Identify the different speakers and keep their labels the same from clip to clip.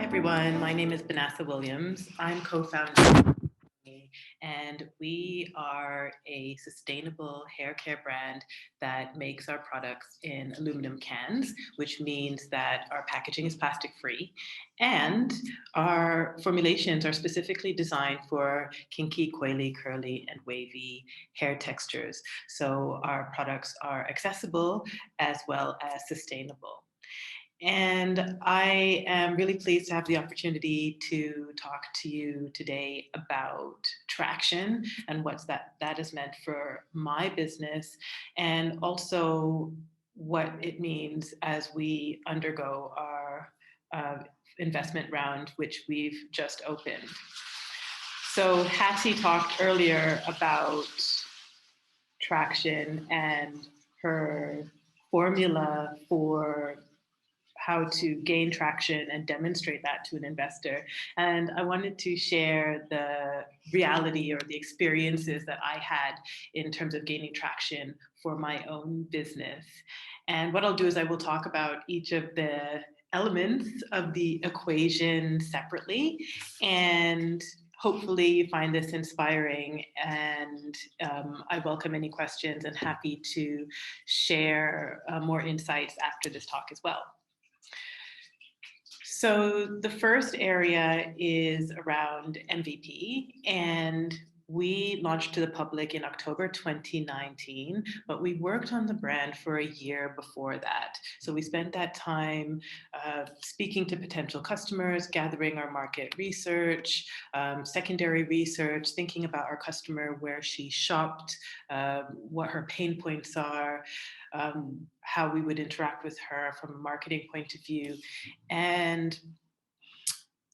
Speaker 1: everyone. My name is Banasa Williams. I'm co-founder of Ksoni, and we are a sustainable hair care brand that makes our products in aluminum cans, which means that our packaging is plastic free, and our formulations are specifically designed for kinky, coily, curly, and wavy hair textures. So our products are accessible as well as sustainable. And I am really pleased to have the opportunity to talk to you today about traction and that has meant for my business, and also what it means as we undergo our investment round, which we've just opened. So Hattie talked earlier about traction and her formula for how to gain traction and demonstrate that to an investor. And I wanted to share the reality or the experiences that I had in terms of gaining traction for my own business. And what I'll do is I will talk about each of the elements of the equation separately, and hopefully you find this inspiring, and I welcome any questions and happy to share more insights after this talk as well. So the first area is around MVP, and we launched to the public in October 2019, but we worked on the brand for a year before that. So we spent that time speaking to potential customers, gathering our market research, secondary research, thinking about our customer, where she shopped, what her pain points are, how we would interact with her from a marketing point of view. And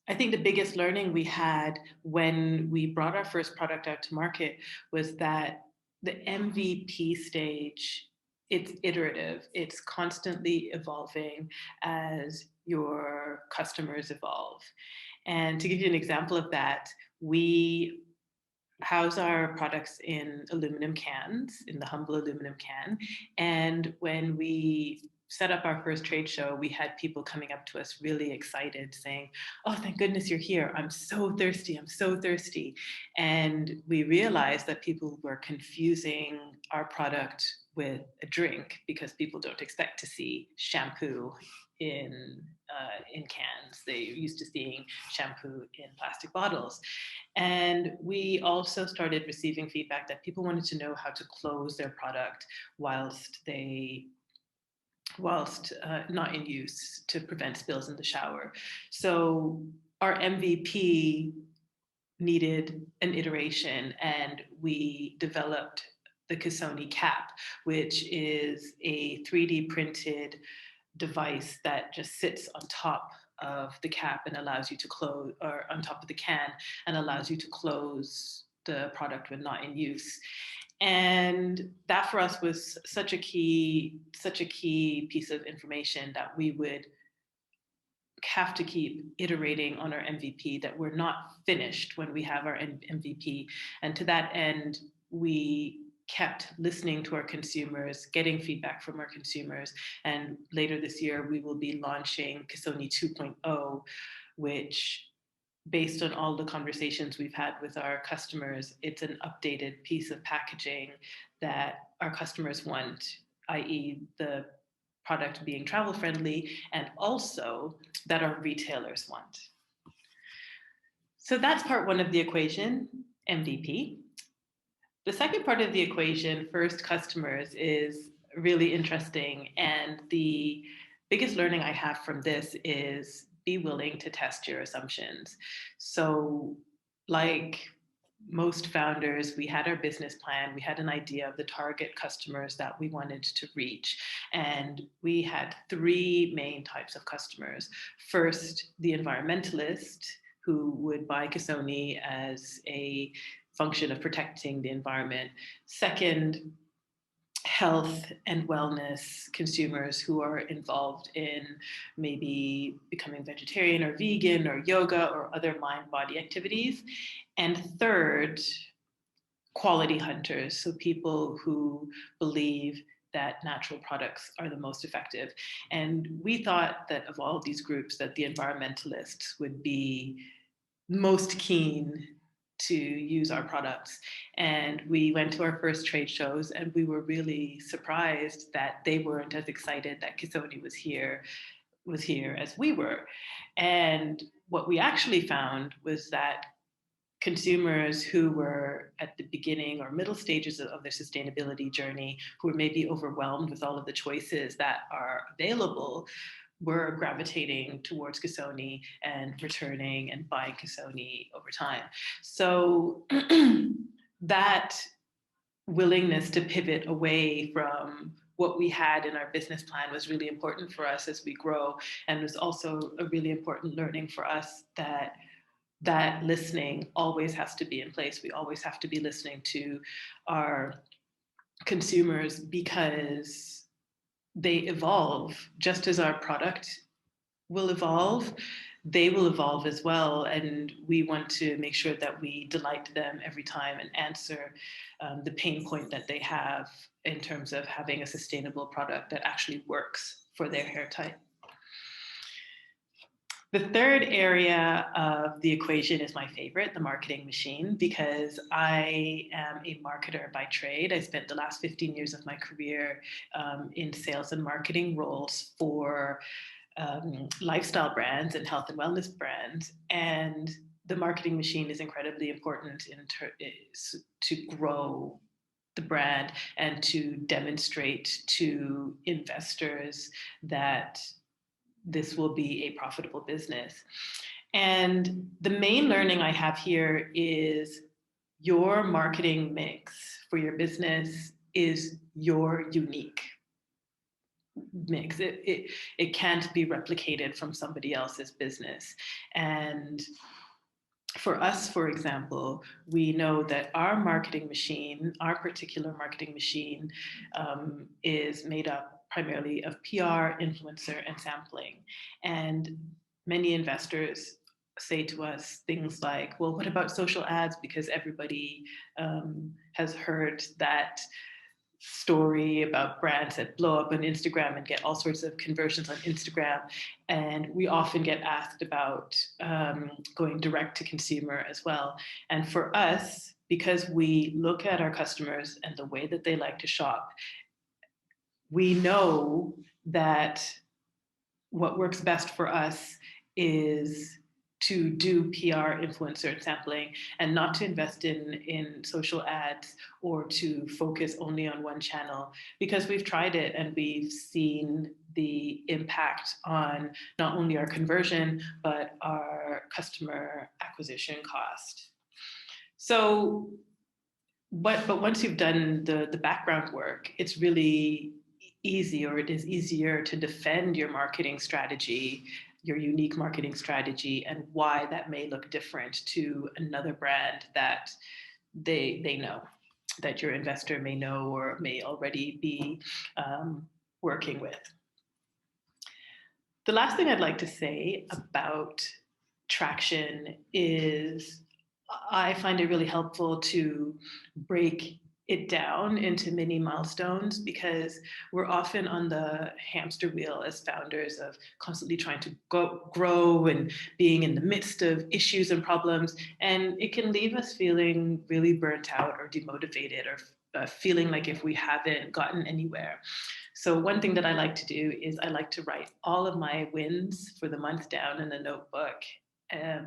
Speaker 1: I think the biggest learning we had when we brought our first product out to market was that the MVP stage, it's iterative, it's constantly evolving as your customers evolve. And to give you an example of that, we house our products in aluminum cans, in the humble aluminum can. And when we set up our first trade show, we had people coming up to us really excited saying, "Oh, thank goodness you're here. I'm so thirsty. I'm so thirsty." And we realized that people were confusing our product with a drink because people don't expect to see shampoo in cans. They're used to seeing shampoo in plastic bottles. And we also started receiving feedback that people wanted to know how to close their product whilst not in use, to prevent spills in the shower. So our MVP needed an iteration, and we developed the Ksoni cap, which is a 3D printed device that just sits on top of the cap and allows you to close, or on top of the can, and allows you to close the product when not in use. And that for us was such a key piece of information that we would have to keep iterating on our MVP, that we're not finished when we have our MVP. And to that end, we kept listening to our consumers, getting feedback from our consumers. And later this year, we will be launching Ksoni 2.0, which, based on all the conversations we've had with our customers, it's an updated piece of packaging that our customers want, i.e. the product being travel friendly, and also that our retailers want. So that's part one of the equation, MVP. The second part of the equation, first customers, is really interesting. And the biggest learning I have from this is be willing to test your assumptions. So like most founders, we had our business plan, we had an idea of the target customers that we wanted to reach. And we had three main types of customers. First, the environmentalist, who would buy Ksoni as a function of protecting the environment. Second, health and wellness consumers who are involved in maybe becoming vegetarian or vegan or yoga or other mind-body activities. And third, quality hunters, so people who believe that natural products are the most effective. And we thought that of all of these groups, that the environmentalists would be most keen to use our products. And we went to our first trade shows, and we were really surprised that they weren't as excited that Ksoni was here as we were. And what we actually found was that consumers who were at the beginning or middle stages of their sustainability journey, who were maybe overwhelmed with all of the choices that are available, were gravitating towards Ksoni and returning and buying Ksoni over time. So that willingness to pivot away from what we had in our business plan was really important for us as we grow, and was also a really important learning for us that listening always has to be in place. We always have to be listening to our consumers, because they evolve just as our product will evolve. They will evolve as well, and we want to make sure that we delight them every time and answer the pain point that they have in terms of having a sustainable product that actually works for their hair type. The third area of the equation is my favorite, the marketing machine, because I am a marketer by trade. I spent the last 15 years of my career in sales and marketing roles for lifestyle brands and health and wellness brands. And the marketing machine is incredibly important to grow the brand and to demonstrate to investors that this will be a profitable business. And the main learning I have here is your marketing mix for your business is your unique mix. It can't be replicated from somebody else's business. And for us, for example, we know that our marketing machine, our particular marketing machine, is made up primarily of PR, influencer, and sampling. And many investors say to us things like, well, what about social ads? Because everybody has heard that story about brands that blow up on Instagram and get all sorts of conversions on Instagram. And we often get asked about going direct to consumer as well. And for us, because we look at our customers and the way that they like to shop, we know that what works best for us is to do PR, influencer, and sampling, and not to invest in social ads or to focus only on one channel, because we've tried it and we've seen the impact on not only our conversion, but our customer acquisition cost. So, but once you've done the background work, it's really easy, or it is easier to defend your marketing strategy, your unique marketing strategy, and why that may look different to another brand that they know, that your investor may know or may already be working with. The last thing I'd like to say about traction is I find it really helpful to break it down into mini milestones, because we're often on the hamster wheel as founders of constantly trying to grow and being in the midst of issues and problems. And it can leave us feeling really burnt out or demotivated, or feeling like if we haven't gotten anywhere. So one thing that I like to do is I like to write all of my wins for the month down in a notebook,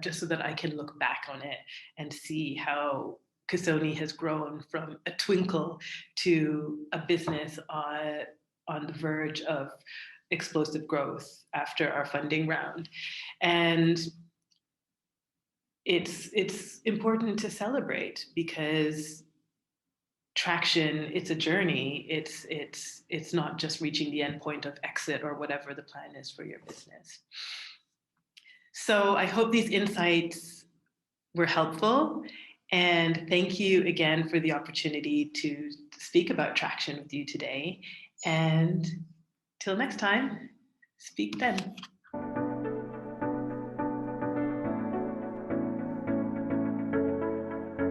Speaker 1: just so that I can look back on it and see how Ksoni has grown from a twinkle to a business on the verge of explosive growth after our funding round. And it's important to celebrate, because traction, it's a journey. It's not just reaching the end point of exit or whatever the plan is for your business. So I hope these insights were helpful. And thank you again for the opportunity to speak about traction with you today. And till next time, speak then.